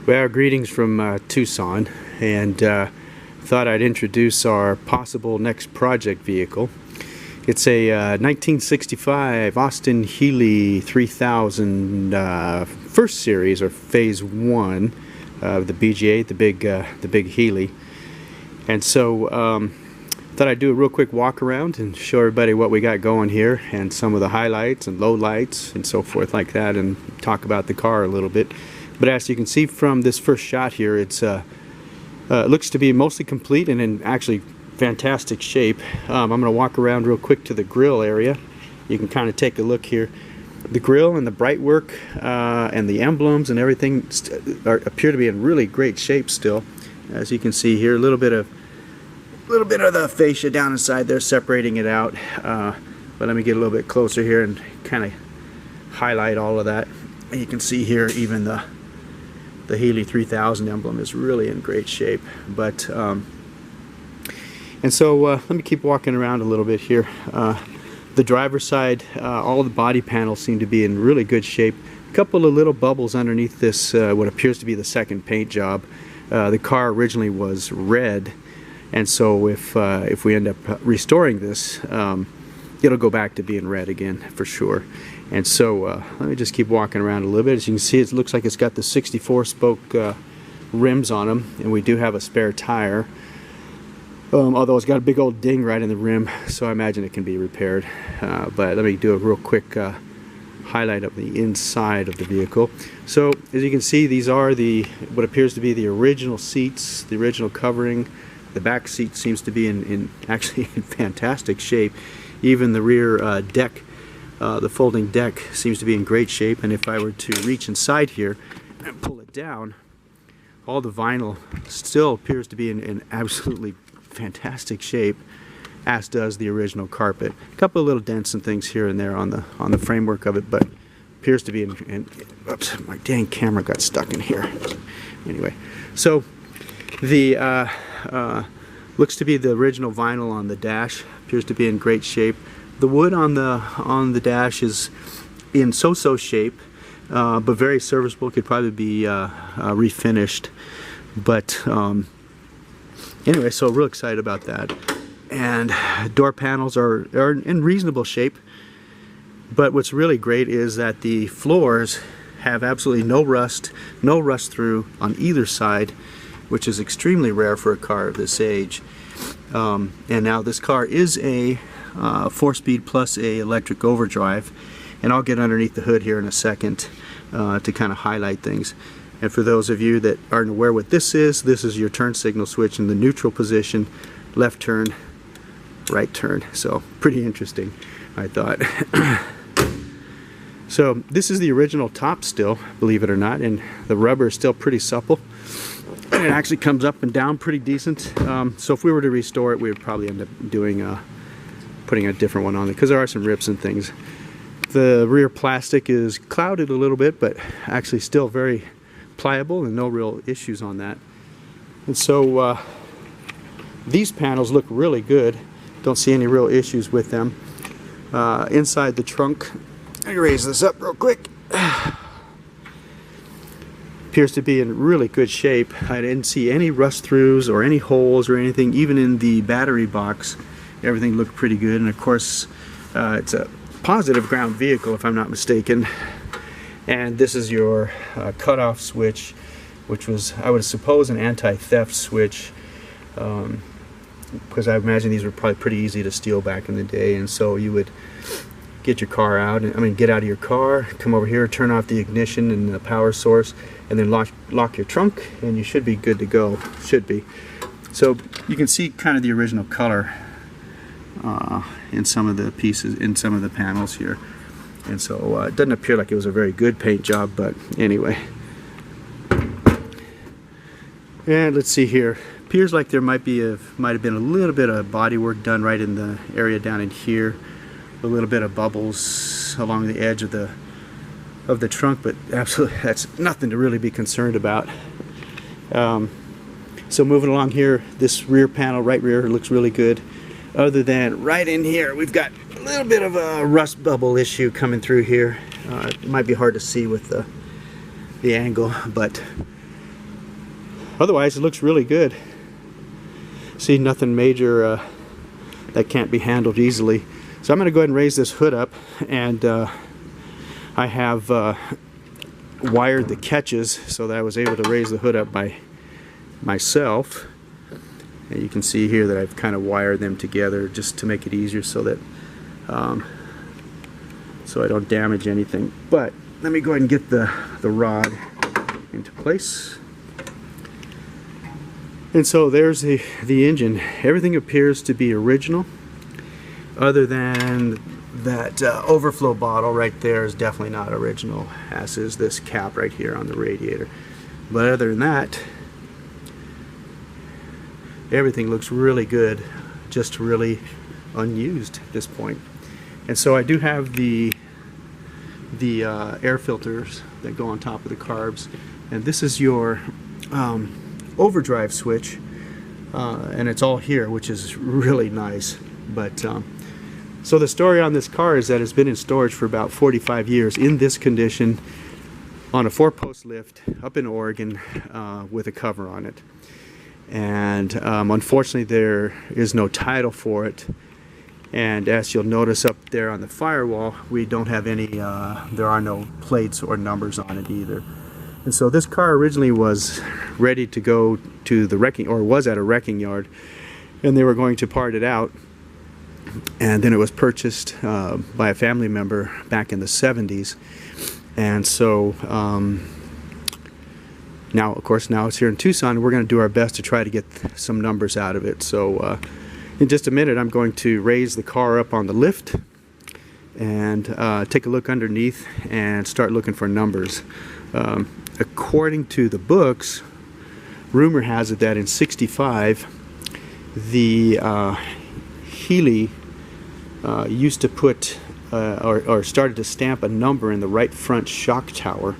Well, greetings from Tucson, and thought I'd introduce our possible next project vehicle. It's a 1965 Austin Healey 3000 first series, or phase 1 of the BJ8, the big Healey. And so thought I'd do a real quick walk around and show everybody what we got going here and some of the highlights and lowlights and so forth like that, and talk about the car a little bit. But as you can see from this first shot here, it looks to be mostly complete and in actually fantastic shape. I'm going to walk around real quick to the grill area. You can kind of take a look here. The grill and the bright work and the emblems and everything appear to be in really great shape still. As you can see here, a little bit of the fascia down inside there separating it out. But let me get a little bit closer here and kind of highlight all of that. And you can see here even the Healey 3000 emblem is really in great shape. But and so let me keep walking around a little bit here. The driver's side, all of the body panels seem to be in really good shape. A couple of little bubbles underneath this, what appears to be the second paint job. The car originally was red, and so if we end up restoring this, it'll go back to being red again for sure. And so let me just keep walking around a little bit. As you can see, it looks like it's got the 64 spoke rims on them, and we do have a spare tire. Although it's got a big old ding right in the rim, so I imagine it can be repaired. But let me do a real quick highlight of the inside of the vehicle. So as you can see, these are what appears to be the original seats, the original covering. The back seat seems to be actually in fantastic shape. Even the rear deck, the folding deck, seems to be in great shape. And if I were to reach inside here and pull it down, all the vinyl still appears to be in absolutely fantastic shape, as does the original carpet. A couple of little dents and things here and there on the framework of it, but appears to be oops, my dang camera got stuck in here. Anyway, so the looks to be the original vinyl on the dash. Appears to be in great shape. The wood on the dash is in so-so shape, but very serviceable. Could probably be refinished. But anyway, so real excited about that. And door panels are in reasonable shape. But what's really great is that the floors have absolutely no rust through on either side, which is extremely rare for a car of this age. And now this car is a 4-speed plus a electric overdrive, and I'll get underneath the hood here in a second to kind of highlight things. And for those of you that aren't aware what this is your turn signal switch in the neutral position, left turn, right turn. So pretty interesting, I thought. So this is the original top still, believe it or not, and the rubber is still pretty supple. And it actually comes up and down pretty decent. So if we were to restore it, we would probably end up putting a different one on it, because there are some rips and things. The rear plastic is clouded a little bit, but actually still very pliable and no real issues on that. And so these panels look really good. Don't see any real issues with them. Inside the trunk, let me raise this up real quick. Appears to be in really good shape. I didn't see any rust throughs or any holes or anything. Even in the battery box, everything looked pretty good. And of course, it's a positive ground vehicle, if I'm not mistaken. And this is your cutoff switch, which was, I would suppose, an anti-theft switch, because I imagine these were probably pretty easy to steal back in the day. And so you would get your car out, get out of your car, come over here, turn off the ignition and the power source, and then lock your trunk, and you should be good to go. Should be. So you can see kind of the original color in some of the pieces, in some of the panels here. And so it doesn't appear like it was a very good paint job, but anyway. And let's see here. Appears like there might have been a little bit of body work done right in the area down in here. A little bit of bubbles along the edge of the trunk, but absolutely that's nothing to really be concerned about. So moving along here, this rear panel, right rear, looks really good. Other than right in here, we've got a little bit of a rust bubble issue coming through here. It might be hard to see with the angle, but otherwise it looks really good. See, nothing major that can't be handled easily. So I'm going to go ahead and raise this hood up, and I have wired the catches so that I was able to raise the hood up by myself. And you can see here that I've kind of wired them together just to make it easier so that so I don't damage anything. But let me go ahead and get the rod into place. And so there's the engine. Everything appears to be original, other than that overflow bottle right there is definitely not original, as is this cap right here on the radiator. But other than that, everything looks really good, just really unused at this point. And so I do have the air filters that go on top of the carbs, and this is your overdrive switch, and it's all here, which is really nice. But so the story on this car is that it's been in storage for about 45 years in this condition on a 4-post lift up in Oregon with a cover on it. And unfortunately there is no title for it, and as you'll notice up there on the firewall, we don't have any there are no plates or numbers on it either. And so this car originally was ready to go to the wrecking, or was at a wrecking yard, and they were going to part it out. And then it was purchased by a family member back in the 70s. And so now, of course, now it's here in Tucson. We're going to do our best to try to get some numbers out of it. So in just a minute, I'm going to raise the car up on the lift and take a look underneath and start looking for numbers. According to the books, rumor has it that in '65, the Healey used to put or started to stamp a number in the right front shock tower.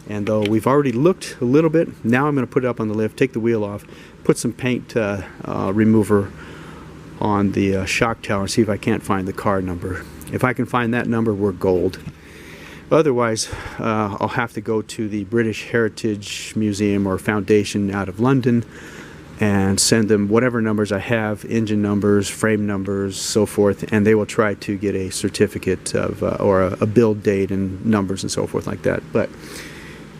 And though we've already looked a little bit, now I'm going to put it up on the lift, take the wheel off, put some paint remover on the shock tower, and see if I can't find the car number. If I can find that number, we're gold. Otherwise, I'll have to go to the British Heritage Museum or Foundation out of London and send them whatever numbers I have, engine numbers, frame numbers, so forth, and they will try to get a certificate of or a build date and numbers and so forth like that. But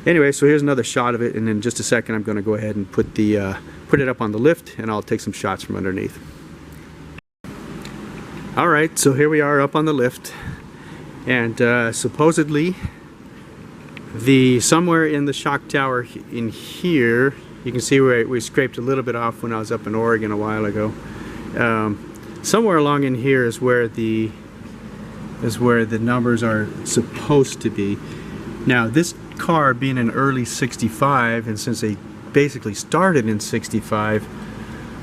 anyway, so here's another shot of it, and in just a second I'm going to go ahead and put it up on the lift, and I'll take some shots from underneath. Alright, so here we are up on the lift, and supposedly somewhere in the shock tower in here, you can see where we scraped a little bit off when I was up in Oregon a while ago. Somewhere along in here is where the numbers are supposed to be. Now this car being in early '65, and since they basically started in '65,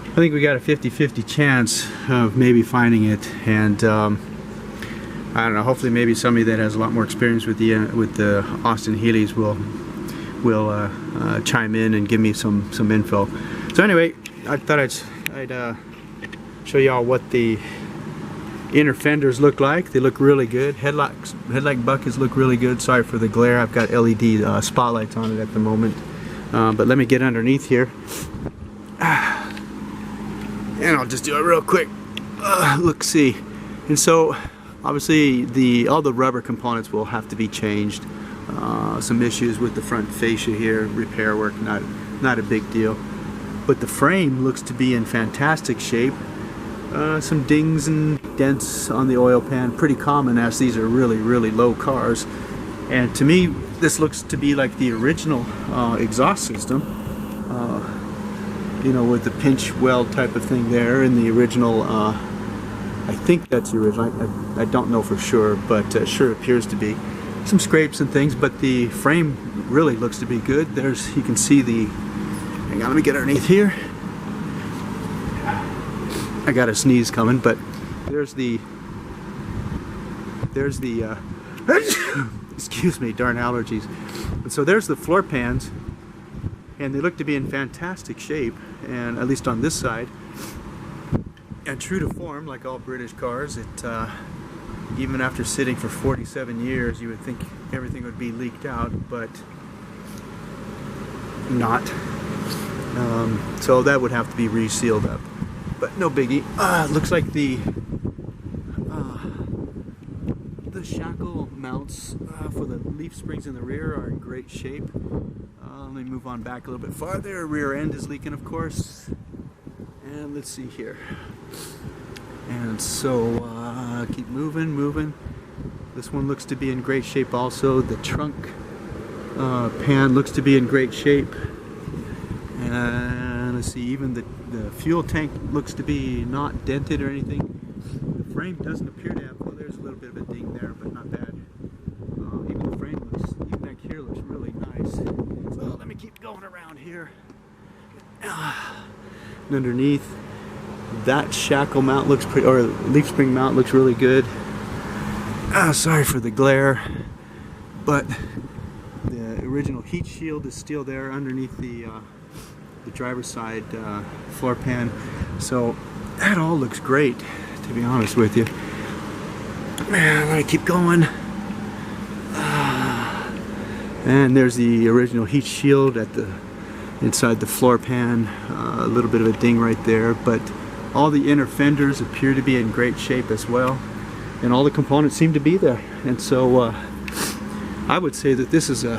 I think we got a 50-50 chance of maybe finding it. And I don't know, hopefully maybe somebody that has a lot more experience with the Austin Healeys will chime in and give me some info. So anyway, I thought I'd show y'all what the inner fenders look like. They look really good. Headlight buckets look really good. Sorry for the glare. I've got LED spotlights on it at the moment. But let me get underneath here. And I'll just do it real quick. Look-see. And so obviously all the rubber components will have to be changed. Some issues with the front fascia here, repair work, not a big deal. But the frame looks to be in fantastic shape. Some dings and dents on the oil pan, pretty common as these are really, really low cars. And to me, this looks to be like the original exhaust system. You know, with the pinch weld type of thing there, and the original, I think that's the original. I don't know for sure, but sure appears to be. Some scrapes and things, but the frame really looks to be good. You can see hang on, let me get underneath here. I got a sneeze coming, but there's the excuse me, darn allergies. And so there's the floor pans, and they look to be in fantastic shape, and at least on this side. And true to form, like all British cars, even after sitting for 47 years, you would think everything would be leaked out, but not. So that would have to be resealed up, but no biggie. Looks like the shackle mounts for the leaf springs in the rear are in great shape. Let me move on back a little bit farther. Rear end is leaking, of course. And let's see here. And so keep moving. This one looks to be in great shape also. The trunk pan looks to be in great shape. And let's see, even the fuel tank looks to be not dented or anything. The frame doesn't appear to have, well, there's a little bit of a ding there, but not bad. Even the frame looks, even back here looks really nice. So let me keep going around here. And underneath, that shackle mount looks pretty, or leaf spring mount looks really good. Sorry for the glare, but the original heat shield is still there underneath the driver's side floor pan. So that all looks great, to be honest with you. Man, let me keep going. And there's the original heat shield at the inside the floor pan. A little bit of a ding right there, but all the inner fenders appear to be in great shape as well, and all the components seem to be there. And so I would say that this is a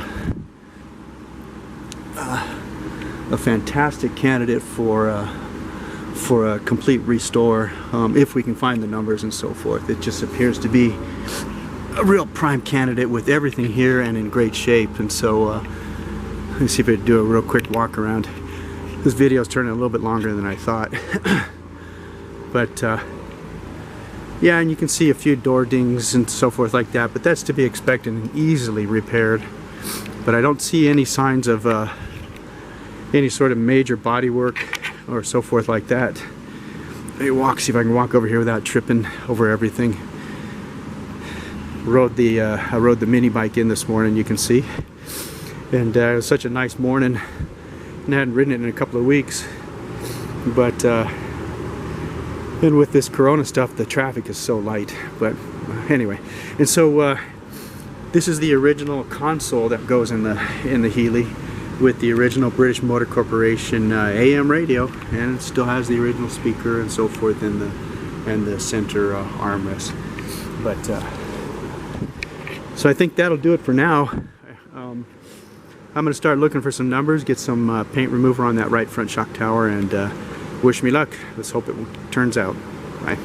fantastic candidate for a complete restore, if we can find the numbers and so forth. It just appears to be a real prime candidate with everything here and in great shape. And so let's see if I can do a real quick walk around. This video is turning a little bit longer than I thought. But yeah, and you can see a few door dings and so forth like that, but that's to be expected and easily repaired. But I don't see any signs of any sort of major body work or so forth like that. Let me see if I can walk over here without tripping over everything. I rode the mini bike in this morning, you can see, and it was such a nice morning, and I hadn't ridden it in a couple of weeks. But and with this corona stuff, the traffic is so light. But anyway, and so this is the original console that goes in the Healey, with the original British Motor Corporation AM radio, and it still has the original speaker and so forth in the center armrest. But so I think that'll do it for now. I'm going to start looking for some numbers, get some paint remover on that right front shock tower, and wish me luck. Let's hope it turns out. Bye.